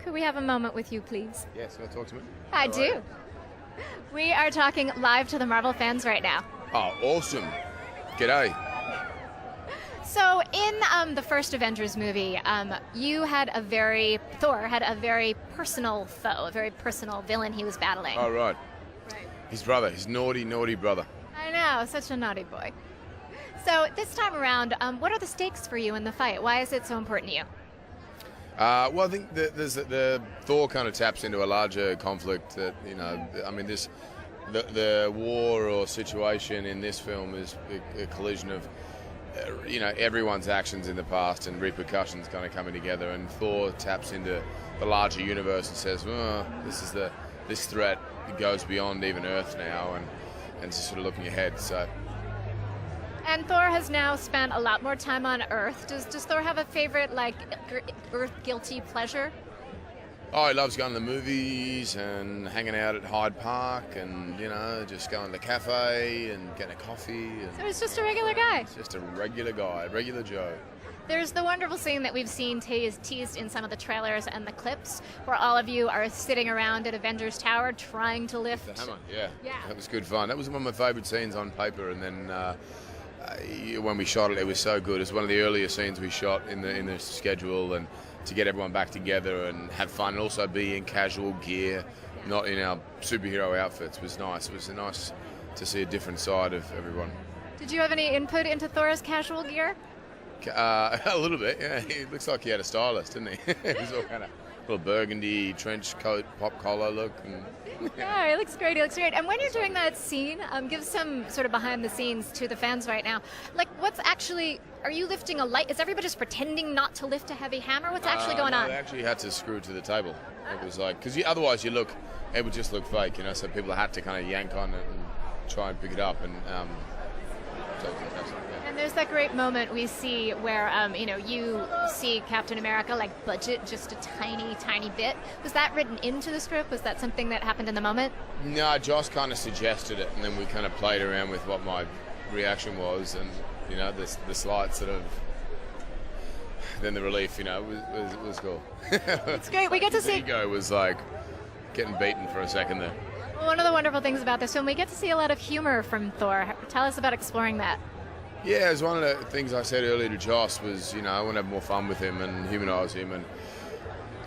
Could we have a moment with you, please? Yes, want to talk to me? I do. We are talking live to the Marvel fans right now. Oh, awesome. G'day. So in the first Avengers movie, Thor had a very personal foe, a very personal villain he was battling. Oh, right. His brother, his naughty, naughty brother. I know, such a naughty boy. So this time around, what are the stakes for you in the fight? Why is it so important to you? Well, I think the Thor kind of taps into a larger conflict that, I mean, the war or situation in this film is a collision of, everyone's actions in the past and repercussions kind of coming together, and Thor taps into the larger universe and says, this threat goes beyond even Earth now, and just sort of looking ahead. So. And Thor has now spent a lot more time on Earth. Does Thor have a favorite, Earth guilty pleasure? Oh, he loves going to the movies and hanging out at Hyde Park and, just going to the cafe and getting a coffee. So he's just a regular guy? He's just a regular guy, regular Joe. There's the wonderful scene that we've seen teased in some of the trailers and the clips where all of you are sitting around at Avengers Tower trying to lift... The hammer, yeah. That was good fun. That was one of my favourite scenes on paper, and then... when we shot it, it was so good. It was one of the earlier scenes we shot in the schedule, and to get everyone back together and have fun, and also be in casual gear, not in our superhero outfits, was nice. It was nice to see a different side of everyone. Did you have any input into Thor's casual gear? A little bit, yeah. He looks like he had a stylist, didn't he? It was all kind of little burgundy trench coat, pop collar look. Yeah, he looks great. And when you're doing that scene, give some sort of behind the scenes to the fans right now. Are you lifting a light? Is everybody just pretending not to lift a heavy hammer? What's actually going on? They actually had to screw it to the table. It was because otherwise it would just look fake, so people had to kind of yank on it and try and pick it up. And so it was fantastic. And there's that great moment we see where, you see Captain America, budget just a tiny, tiny bit. Was that written into the script? Was that something that happened in the moment? No, Joss kind of suggested it, and then we kind of played around with what my reaction was, and, the slight sort of... Then the relief, was cool. It's great. We get to see... The ego was, getting beaten for a second there. Well, one of the wonderful things about this film, we get to see a lot of humor from Thor. Tell us about exploring that. Yeah, it was one of the things I said earlier to Joss was, I want to have more fun with him and humanise him and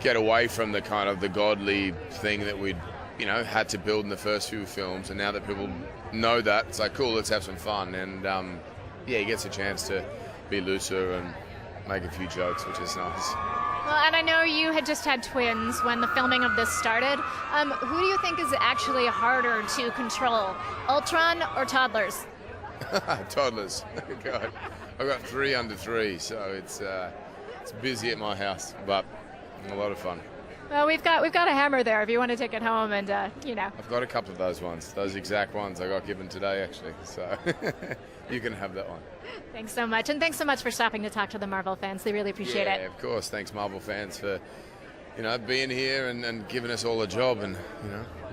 get away from the kind of the godly thing that we'd, had to build in the first few films. And now that people know that, it's like, cool, let's have some fun. And, he gets a chance to be looser and make a few jokes, which is nice. Well, and I know you had just had twins when the filming of this started. Who do you think is actually harder to control, Ultron or toddlers? Toddlers. God, I've got 3 under 3, so it's busy at my house, but a lot of fun. Well, we've got a hammer there if you want to take it home, and I've got a couple of those exact ones I got given today, actually. So you can have that one. Thanks so much, and thanks so much for stopping to talk to the Marvel fans. They really appreciate it. Yeah, of course. Thanks, Marvel fans, for being here and giving us all a job, and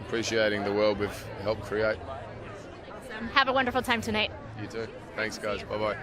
appreciating the world we've helped create. Have a wonderful time tonight. You too. Thanks, guys. Bye-bye.